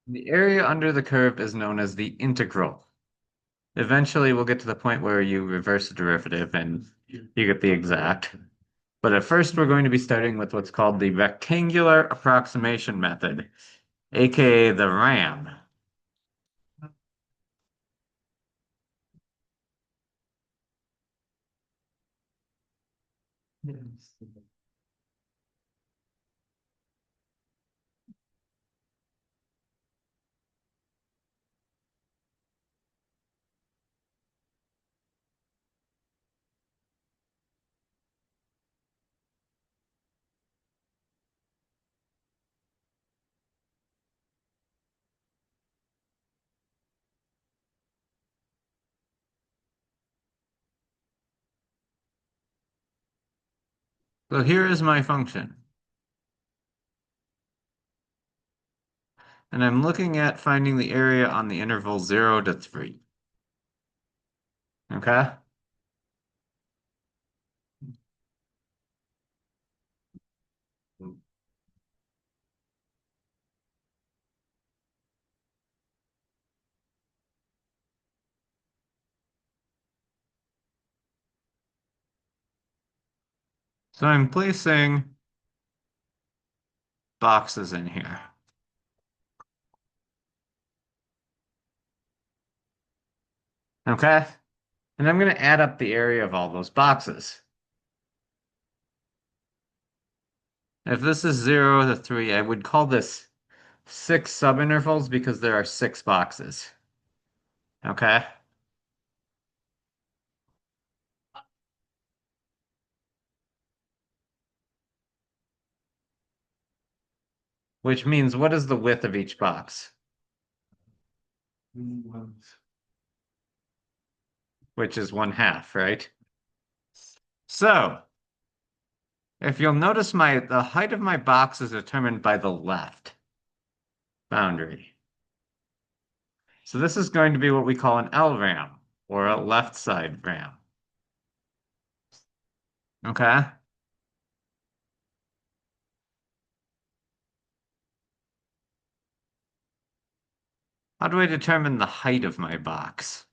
The area under the curve is known as the integral. Eventually, we'll get to the point where you reverse the derivative and you get the exact. But at first, we're going to be starting with what's called the rectangular approximation method, aka the RAM. So here is my function, and I'm looking at finding the area on the interval 0 to 3. Okay? So I'm placing boxes in here. Okay? And I'm going to add up the area of all those boxes. If this is 0 to 3, I would call this 6 subintervals because there are 6 boxes. Okay? Which means what is the width of each box? Which is 1/2, right? So, if you'll notice the height of my box is determined by the left boundary. So this is going to be what we call an LRAM, or a left side RAM. Okay? How do I determine the height of my box?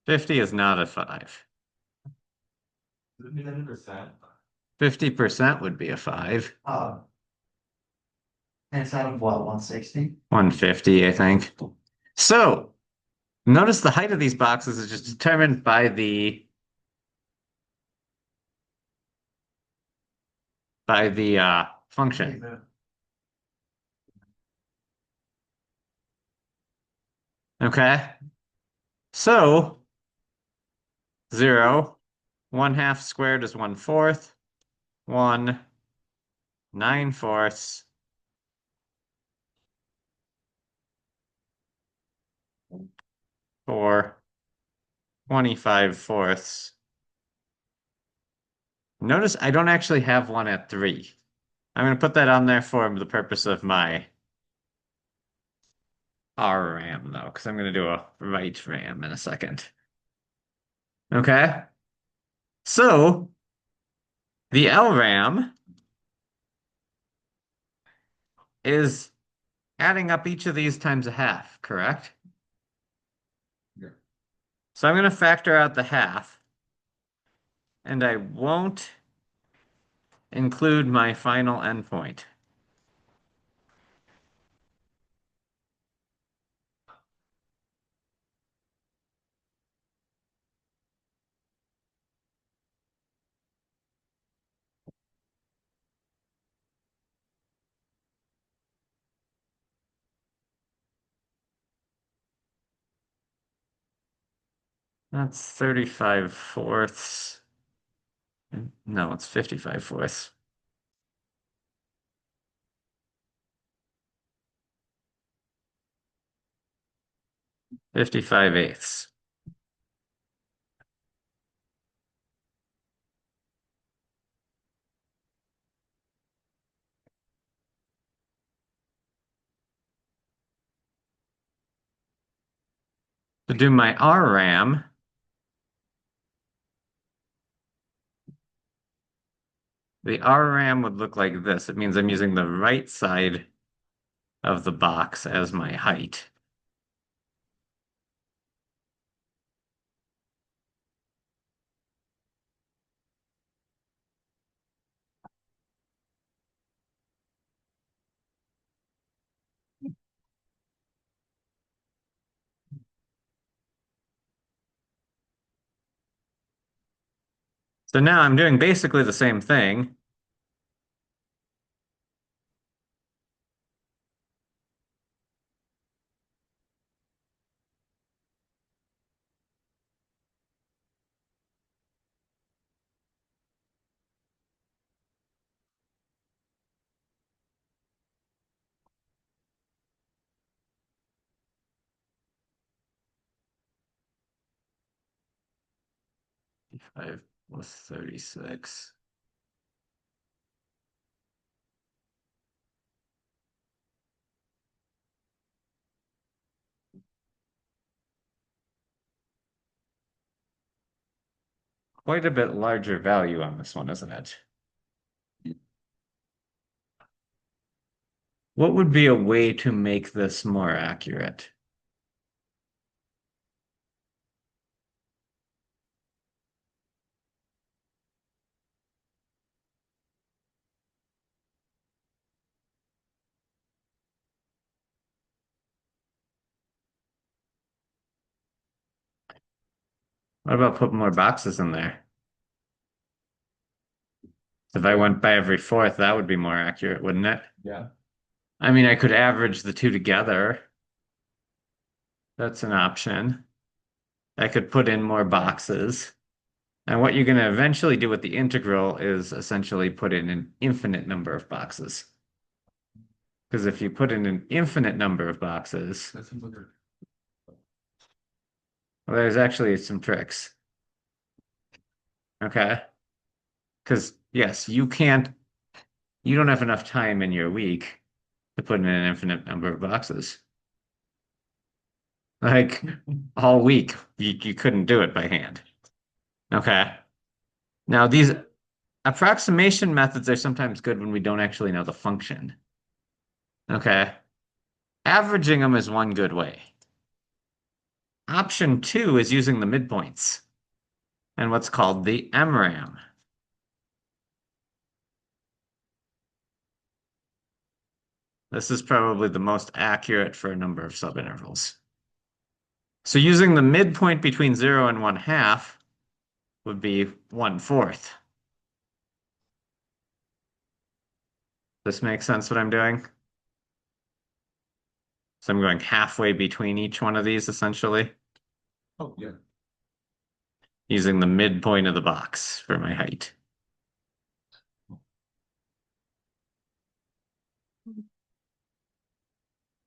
50 is not a 5. 50% would be a 5. And it's out of what, 160? 150, I think. So, notice the height of these boxes is just determined by the function. Okay? So, 0, 1/2 squared is 1/4, 1, 9/4, 4, 25/4. Notice I don't actually have one at 3. I'm going to put that on there for the purpose of my R RAM, though, because I'm going to do a right RAM in a second. Okay? So, the LRAM is adding up each of these times 1/2, correct? Yeah. So I'm going to factor out the 1/2, and I won't include my final endpoint. That's 35/4. No, it's 55/4. 55/8. To do my RAM, the RAM would look like this. It means I'm using the right side of the box as my height. So now I'm doing basically the same thing. Five plus 36. Quite a bit larger value on this one, isn't it? What would be a way to make this more accurate? What about putting more boxes in there? If I went by every fourth, that would be more accurate, wouldn't it? Yeah. I mean, I could average the two together. That's an option. I could put in more boxes. And what you're going to eventually do with the integral is essentially put in an infinite number of boxes. Because if you put in an infinite number of boxes, That seems like a well, there's actually some tricks. Okay. Because yes, you don't have enough time in your week to put in an infinite number of boxes. Like all week, you couldn't do it by hand. Okay. Now, these approximation methods are sometimes good when we don't actually know the function. Okay. Averaging them is one good way. Option two is using the midpoints and what's called the MRAM. This is probably the most accurate for a number of subintervals. So using the midpoint between 0 and 1/2 would be 1/4. This makes sense what I'm doing? So I'm going halfway between each one of these essentially, oh yeah. using the midpoint of the box for my height.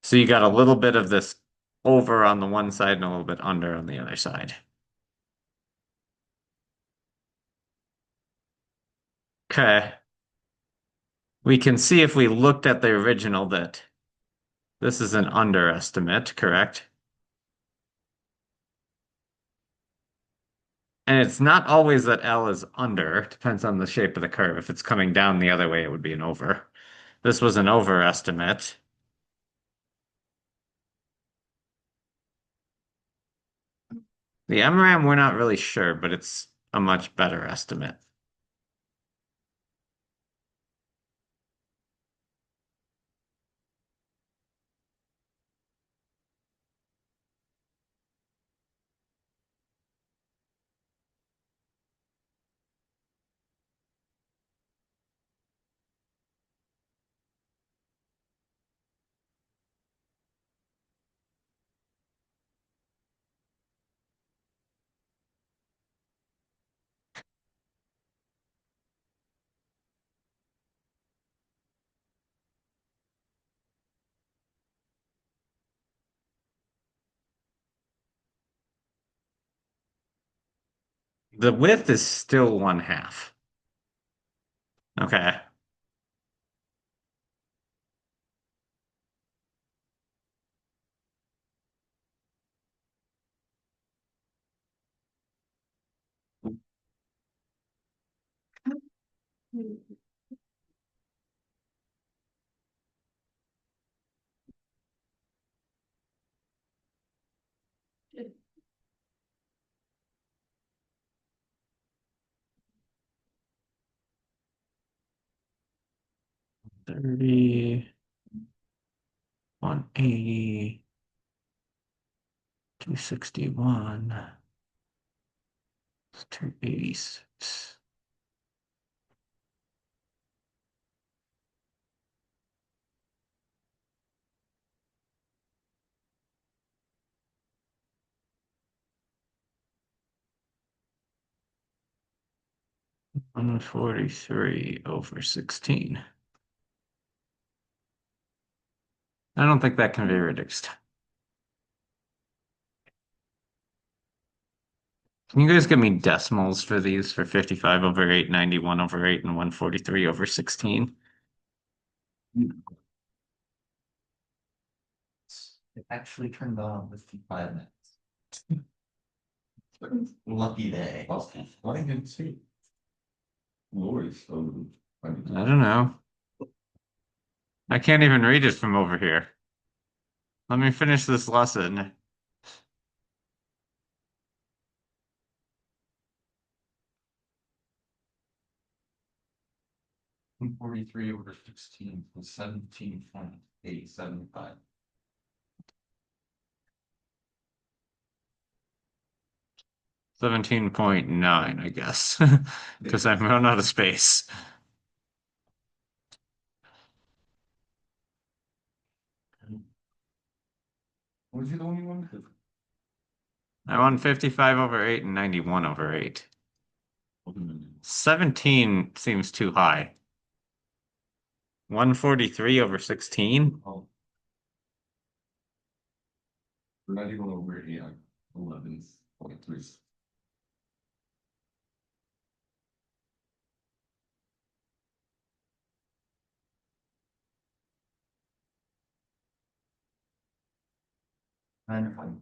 So you got a little bit of this over on the one side and a little bit under on the other side. Okay. We can see if we looked at the original that this is an underestimate, correct? And it's not always that L is under, it depends on the shape of the curve. If it's coming down the other way, it would be an over. This was an overestimate. The MRAM, we're not really sure, but it's a much better estimate. The width is still 1/2. Okay. 30, 180, 261, 286. 143 over 16. I don't think that can be reduced. Can you guys give me decimals for these for 55 over 8, 91 over 8, and 143 over 16? It actually turned on with 5 minutes. Lucky day. Why didn't see? Lori's. I don't know. I can't even read it from over here. Let me finish this lesson. 143 over 16 was 17.875. 17.9, I guess, because I'm run out of space. Was he the only one? I won 55 over 8 and 91 over 8. 17 seems too high. 143 over 16? Oh. We're not even over 11.3. Nine.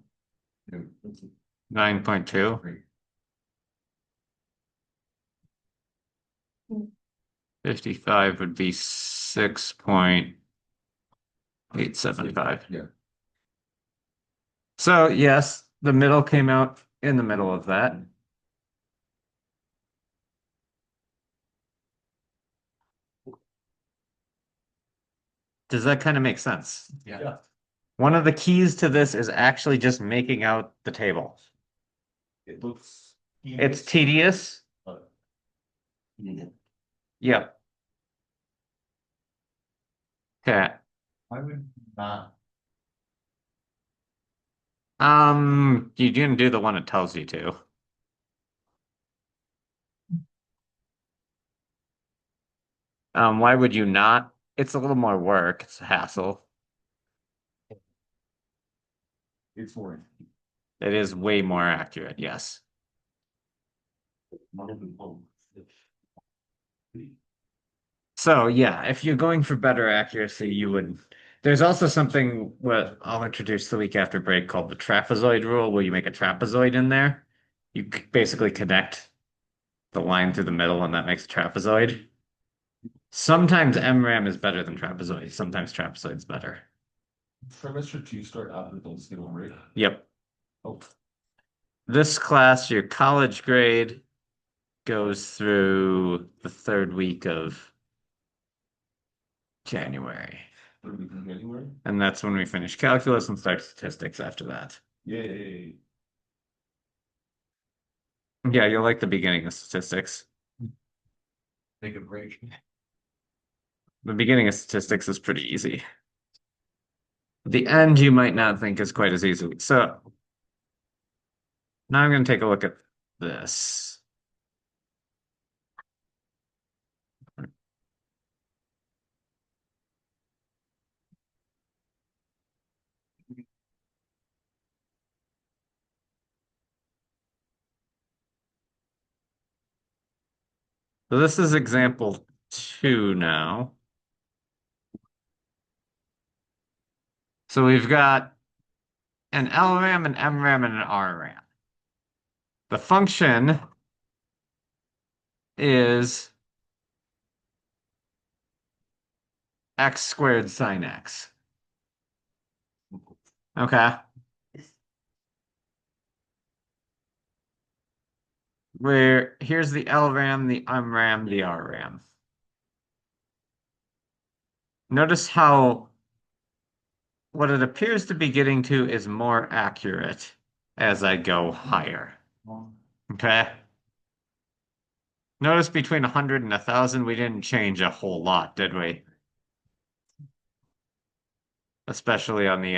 9.2? Great. 55 would be 6.875. Yeah. So yes, the middle came out in the middle of that. Does that kind of make sense? Yeah. One of the keys to this is actually just making out the table. It looks. It's tedious. Yep. Okay. I would not. You didn't do the one it tells you to. Why would you not? It's a little more work. It's a hassle. It's for It is way more accurate, yes. So yeah, if you're going for better accuracy, you would. There's also something what I'll introduce the week after break called the trapezoid rule, where you make a trapezoid in there. You basically connect the line through the middle, and that makes a trapezoid. Sometimes MRAM is better than trapezoid. Sometimes trapezoid's better. Trimester 2 start after Thanksgiving, right? Yep. Oh, This class, your college grade goes through the third week of January. third week in January? And that's when we finish calculus and start statistics after that. Yay. Yeah, you'll like the beginning of statistics. Take a break. The beginning of statistics is pretty easy. The end you might not think is quite as easy. So now I'm going to take a look at this. So this is example 2 now. So we've got an LRAM, an MRAM, and an RRAM. The function is x squared sine x. Okay. Where here's the LRAM, the UMRAM, the RRAM. Notice how what it appears to be getting to is more accurate as I go higher. Okay. Notice between 100 and 1,000, we didn't change a whole lot, did we? Especially on the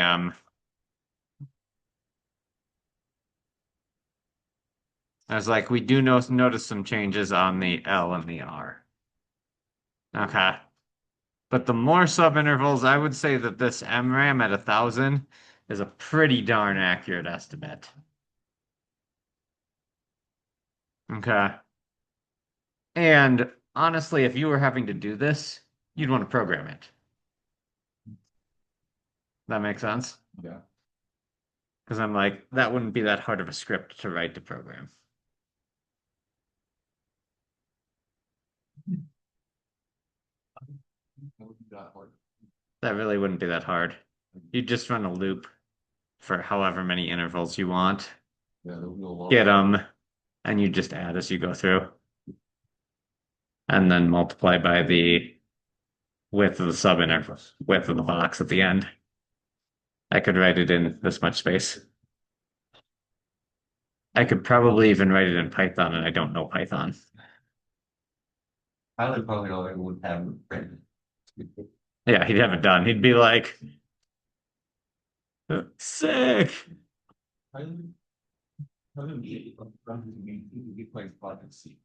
I was like, we do notice some changes on the L and the R. Okay. But the more subintervals, I would say that this MRAM at 1,000 is a pretty darn accurate estimate. Okay. And honestly, if you were having to do this, you'd want to program it. That makes sense? Yeah. Because I'm like, that wouldn't be that hard of a script to write to program. That would be that hard. That really wouldn't be that hard. You'd just run a loop for however many intervals you want, Yeah, there would be a lot. get them, and you just add as you go through. And then multiply by the width of the subinterval, width of the box at the end. I could write it in this much space. I could probably even write it in Python, and I don't know Python. I would probably all I would have written. Yeah, he'd have it done. He'd be like, sick. I didn't be playing Project C.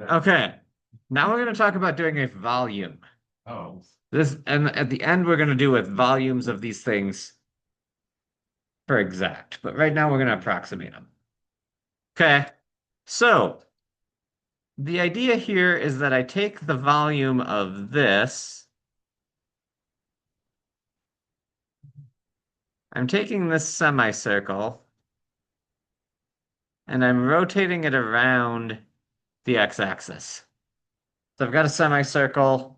Okay, now we're going to talk about doing a volume. Oh. This, and at the end, we're going to do with volumes of these things for exact. But right now, we're going to approximate them. Okay, so the idea here is that I take the volume of this. I'm taking this semicircle and I'm rotating it around the x-axis. So I've got a semicircle,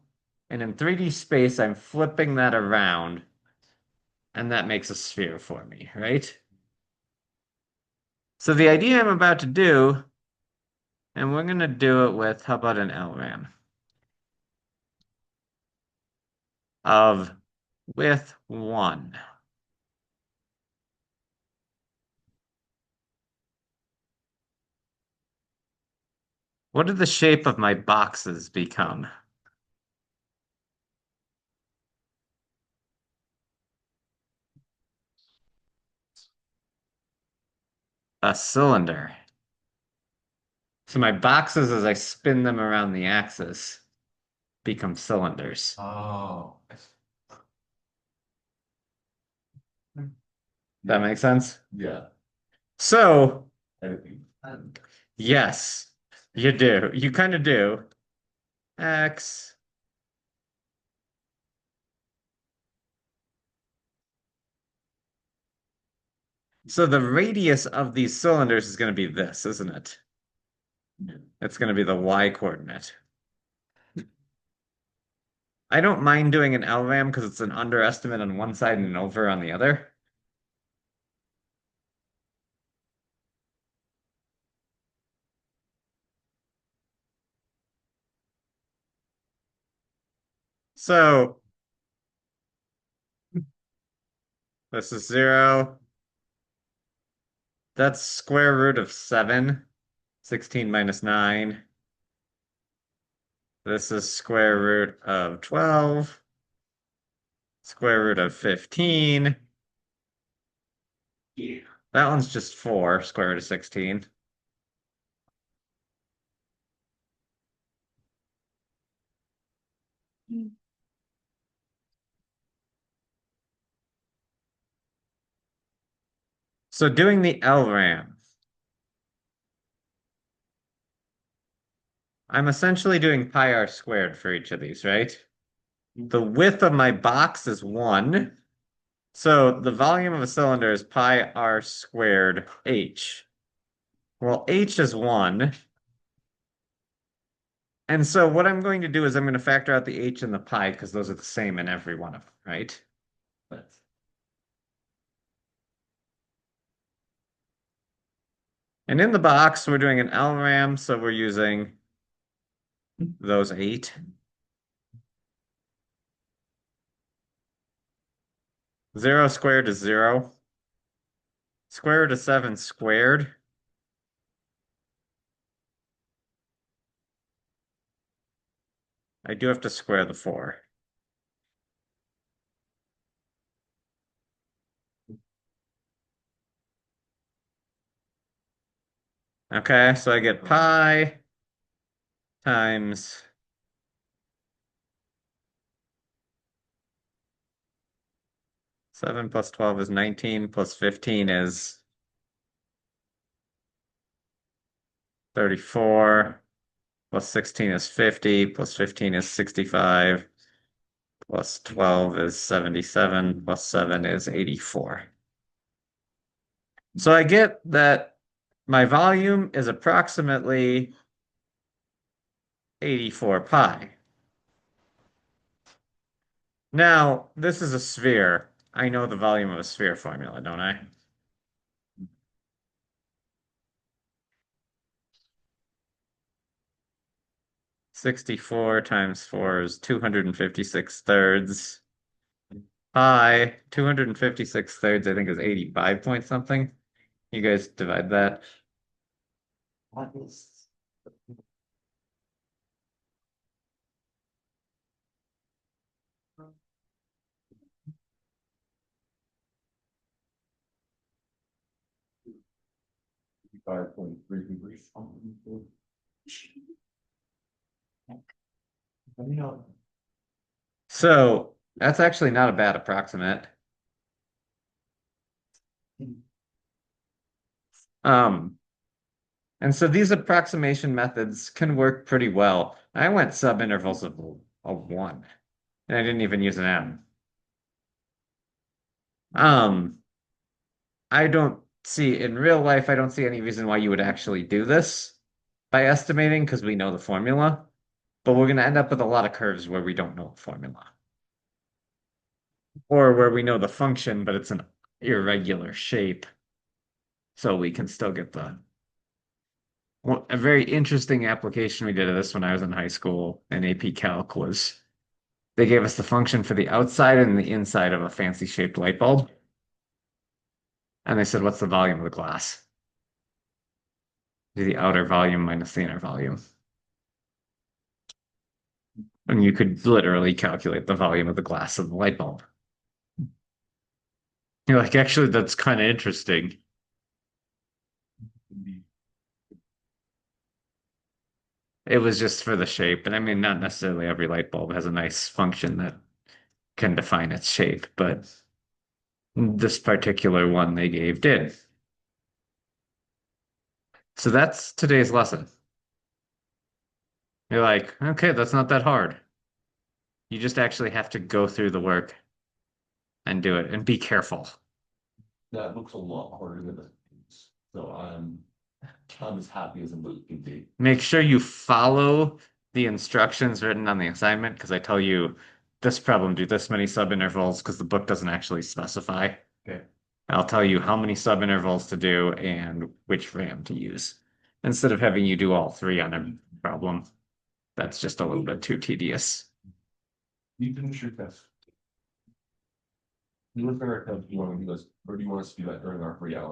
and in 3D space, I'm flipping that around, and that makes a sphere for me, right? So the idea I'm about to do, and we're going to do it with, how about an LRAM? Of width 1. What did the shape of my boxes become? A cylinder. So my boxes, as I spin them around the axis, become cylinders. Oh. That makes sense? Yeah. So, Editing. yes, you do. You kind of do. X. So the radius of these cylinders is going to be this, isn't it? It's going to be the y coordinate. I don't mind doing an LRAM because it's an underestimate on one side and an over on the other. So this is 0. That's square root of 7. 16 minus 9. This is square root of 12. Square root of 15. That one's just 4, square root of 16. So doing the LRAM, I'm essentially doing pi r squared for each of these, right? The width of my box is 1. So the volume of a cylinder is pi r squared h. Well, h is 1. And so what I'm going to do is I'm going to factor out the h and the pi because those are the same in every one of them, right? But And in the box, we're doing an LRAM, so we're using those 8. 0 squared is 0. Square root of 7 squared. I do have to square the 4. Okay, so I get pi times 7 plus 12 is 19 plus 15 is 34 plus 16 is 50 plus 15 is 65 plus 12 is 77 plus 7 is 84. So I get that my volume is approximately 84 pi. Now, this is a sphere. I know the volume of a sphere formula, don't I? $64 times 4 is 256 thirds. Pi, 256 thirds, I think is 85 point something. You guys divide that. What is? 5.3 degrees. So that's actually not a bad approximate. And so these approximation methods can work pretty well. I went subintervals of 1, and I didn't even use an M. I don't see in real life, I don't see any reason why you would actually do this by estimating because we know the formula, but we're going to end up with a lot of curves where we don't know the formula. Or where we know the function, but it's an irregular shape. So we can still get the. Well, a very interesting application we did of this when I was in high school in AP Calc was they gave us the function for the outside and the inside of a fancy shaped light bulb. And they said, what's the volume of the glass? Do the outer volume minus the inner volume. And you could literally calculate the volume of the glass of the light bulb. You're like, actually, that's kind of interesting. It was just for the shape. And I mean, not necessarily every light bulb has a nice function that can define its shape, but this particular one they gave did. So that's today's lesson. You're like, okay, that's not that hard. You just actually have to go through the work and do it and be careful. That looks a lot harder than it is. So I'm as happy as a boot can be. Make sure you follow the instructions written on the assignment because I tell you this problem, do this many subintervals because the book doesn't actually specify. Okay. I'll tell you how many subintervals to do and which RAM to use instead of having you do all 3 on a problem. That's just a little bit too tedious. You finish your test. You look at our test, do you want to do this, or do you want us to do that during our free hour?